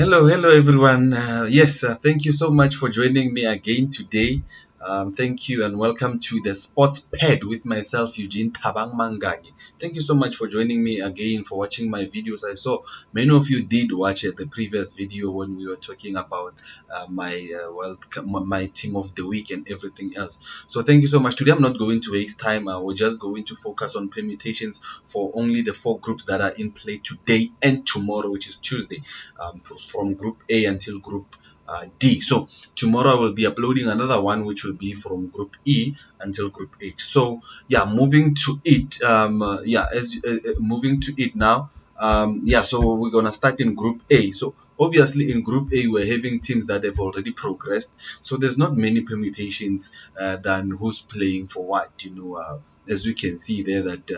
Hello everyone. Yes, thank you so much for joining me again today. Thank you and welcome to the SportPad with myself, Eugene Tabang Mangagi. Thank you so much for joining me again, for watching my videos. I saw many of you did watch the previous video when we were talking about my team of the week and everything else. So thank you so much. Today I'm not going to waste time. We're just going to focus on permutations for only the four groups that are in play today and tomorrow, which is Tuesday, from Group A until Group D. So tomorrow I will be uploading another one, which will be from Group E until Group H. So yeah, moving to it. Moving to it now. So we're gonna start in Group A. So obviously in Group A we're having teams that have already progressed. So there's not many permutations than who's playing for what. As you can see there that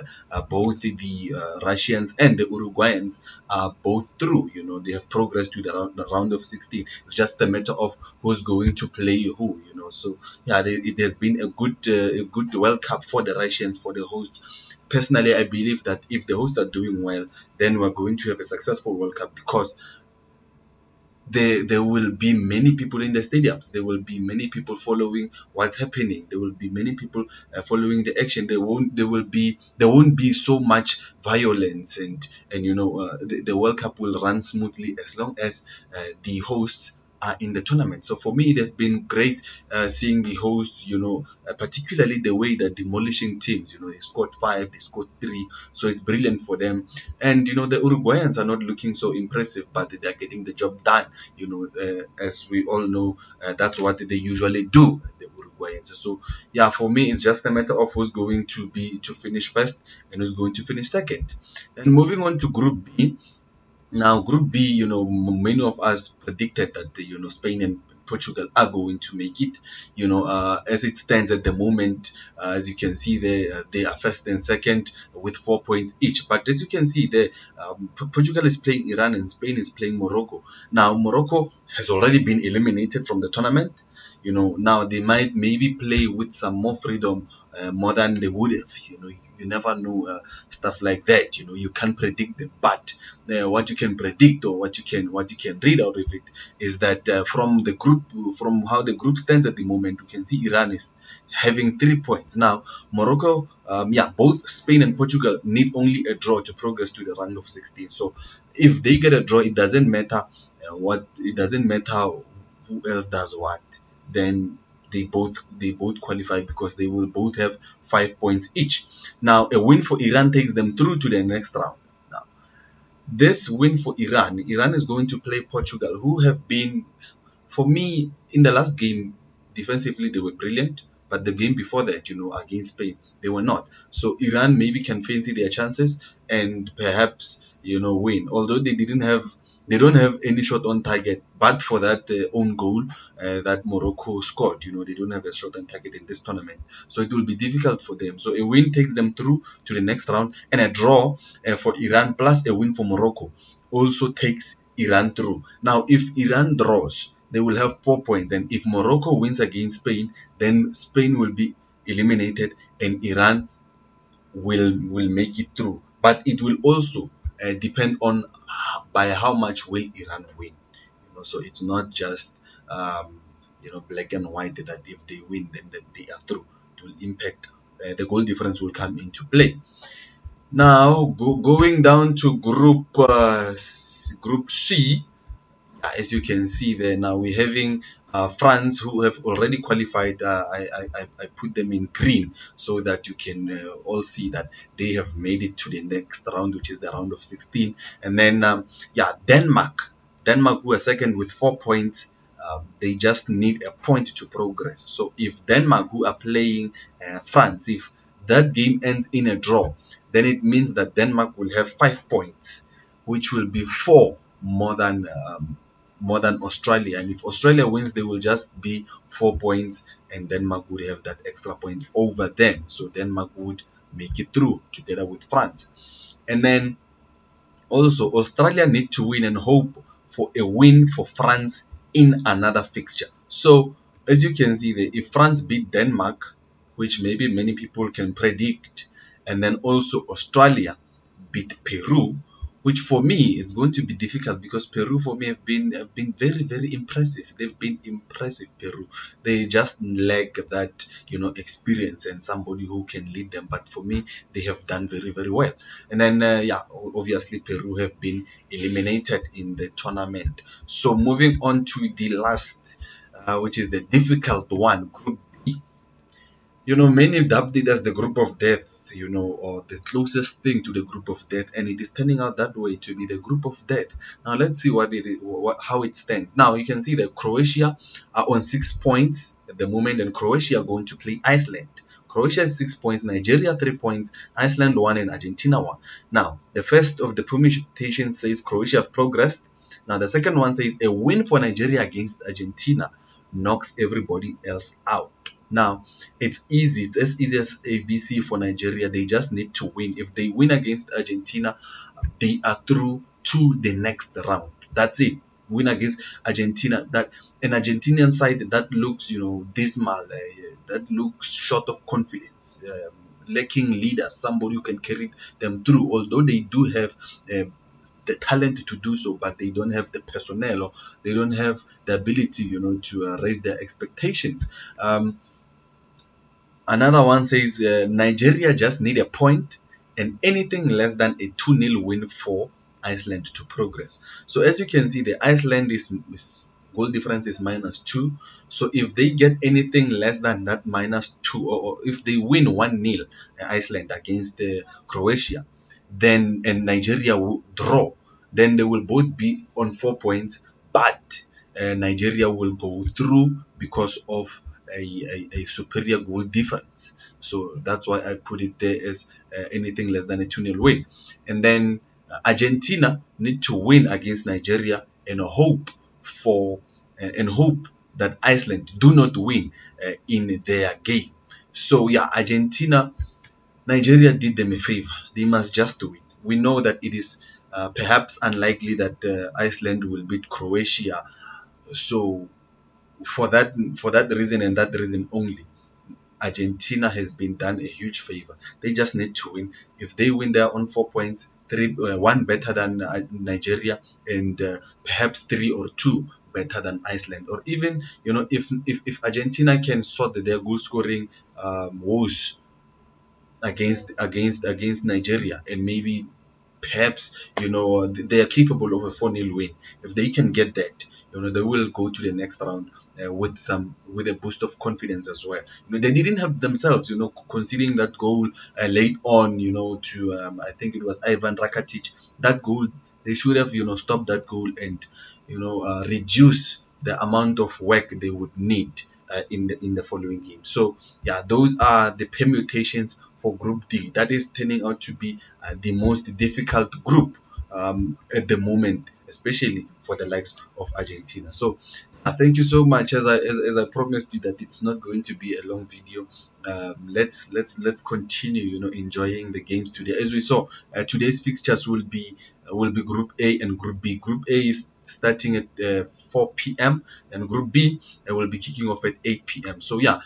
both the Russians and the Uruguayans are both through. They have progressed to the round of 16. It's just a matter of who's going to play who. So yeah, it has been a good World Cup for the Russians, for the host. Personally, I believe that if the hosts are doing well, then we're going to have a successful World Cup, because there will be many people in the stadiums. There will be many people following what's happening. There will be many people following the action. There won't be so much violence, and the World Cup will run smoothly as long as the hosts are in the tournament. So for me, it has been great seeing the hosts, particularly the way they're demolishing teams. They scored 5, they scored 3, so it's brilliant for them. And the Uruguayans are not looking so impressive, but they're getting the job done. As we all know, that's what they usually do, the Uruguayans. So yeah, for me, it's just a matter of who's going to finish first and who's going to finish second. And moving on to Group B. Now, Group B, many of us predicted that Spain and Portugal are going to make it. As it stands at the moment, as you can see there, they are first and second with 4 points each. But as you can see there, Portugal is playing Iran and Spain is playing Morocco. Now, Morocco has already been eliminated from the tournament. Now they might maybe play with some more freedom, more than they would have. You never know, stuff like that. You can't predict them, but what you can predict, or what you can read out of it, is that from how the group stands at the moment, you can see Iran is having 3 points. Now Morocco, both Spain and Portugal need only a draw to progress to the round of 16. So if they get a draw, it doesn't matter who else does what. Then they both qualify, because they will both have 5 points each. Now a win for Iran takes them through to the next round. Now this win for Iran is going to play Portugal, who have been, for me, in the last game, defensively they were brilliant, but the game before that, against Spain, they were not. So Iran maybe can fancy their chances and perhaps win. Although they don't have any shot on target, but for that own goal that Morocco scored. They don't have a shot on target in this tournament, so it will be difficult for them. So a win takes them through to the next round, and a draw for Iran plus a win for Morocco also takes Iran through. Now, if Iran draws, they will have 4 points, and if Morocco wins against Spain, then Spain will be eliminated and Iran will make it through. But it will also depend on by how much will Iran win. So it's not just black and white, that if they win, then they are through. It will impact, the goal difference will come into play. Now going down to Group C. As you can see there, now we're having France, who have already qualified. I put them in green so that you can all see that they have made it to the next round, which is the round of 16. And then Denmark, who are second with 4 points. They just need a point to progress. So if Denmark, who are playing France, if that game ends in a draw, then it means that Denmark will have 5 points, which will be 4 more than Australia. And if Australia wins, they will just be 4 points, and Denmark would have that extra point over them. So Denmark would make it through together with France. And then also Australia need to win and hope for a win for France in another fixture. So as you can see there, if France beat Denmark, which maybe many people can predict, and then also Australia beat Peru, which for me is going to be difficult because Peru for me have been very very impressive. They've been impressive, Peru. They just lack that experience and somebody who can lead them. But for me, they have done very very well. And then yeah, obviously Peru have been eliminated in the tournament. So moving on to the last, which is the difficult one, Group B. Many dubbed it as the group of death, or the closest thing to the group of death, and it is turning out that way to be the group of death. Now let's see what it is, how it stands. Now you can see that Croatia are on 6 points at the moment, and Croatia are going to play Iceland. Croatia has 6 points, Nigeria 3 points, Iceland 1, and Argentina 1. Now, the first of the permutation says Croatia have progressed. Now, the second one says a win for Nigeria against Argentina knocks everybody else out. Now, it's easy. It's as easy as ABC for Nigeria. They just need to win. If they win against Argentina, they are through to the next round. That's it. Win against Argentina. That an Argentinian side that looks, dismal. That looks short of confidence. Lacking leaders, somebody who can carry them through. Although they do have the talent to do so, but they don't have the personnel, or they don't have the ability, to raise their expectations. Another one says Nigeria just need a point and anything less than a 2-0 win for Iceland to progress. So as you can see, the Iceland is goal difference is -2. So if they get anything less than that -2, or if they win 1-0 Iceland against Croatia, then and Nigeria will draw, then they will both be on 4 points, but Nigeria will go through because of a superior goal difference. So that's why I put it there as anything less than a 2-0 win. And then Argentina need to win against Nigeria and hope that Iceland do not win in their game. So yeah, Nigeria did them a favor. They must just win. We know that it is perhaps unlikely that Iceland will beat Croatia. So for that reason and that reason only, Argentina has been done a huge favor. They just need to win. If they win, they're on 4 points, one better than Nigeria, and perhaps three or two better than Iceland. Or even, if Argentina can sort their goal scoring woes against Nigeria, and maybe perhaps they are capable of a 4-0 win. If they can get that, they will go to the next round with a boost of confidence as well. They didn't have themselves, conceding that goal late on, to I think it was Ivan Rakitic. That goal, they should have stopped that goal and reduce the amount of work they would need in the following game. So yeah, those are the permutations for Group D. That is turning out to be the most difficult group at the moment, especially for the likes of Argentina. So thank you so much. As I promised you that it's not going to be a long video. Let's continue, enjoying the games today. As we saw, today's fixtures will be Group A and Group B. Group A is starting at 4 p.m. and Group B will be kicking off at 8 p.m. So yeah,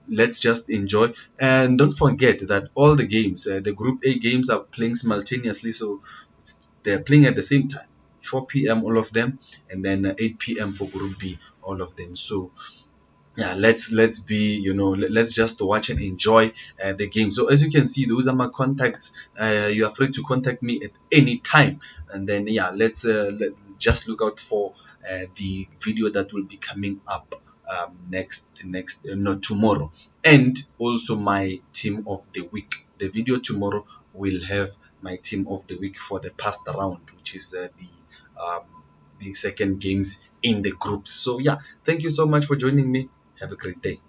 let's just enjoy, and don't forget that all the games, the Group A games, are playing simultaneously, so they're playing at the same time. 4 p.m. all of them, and then 8 p.m. for Group B, all of them. So yeah, let's just watch and enjoy the game. So as you can see, those are my contacts. You are free to contact me at any time. And then yeah, let's just look out for the video that will be coming up not tomorrow, and also my team of the week. The video tomorrow will have my team of the week for the past round, which is the second games in the groups. So yeah, thank you so much for joining me. Have a great day.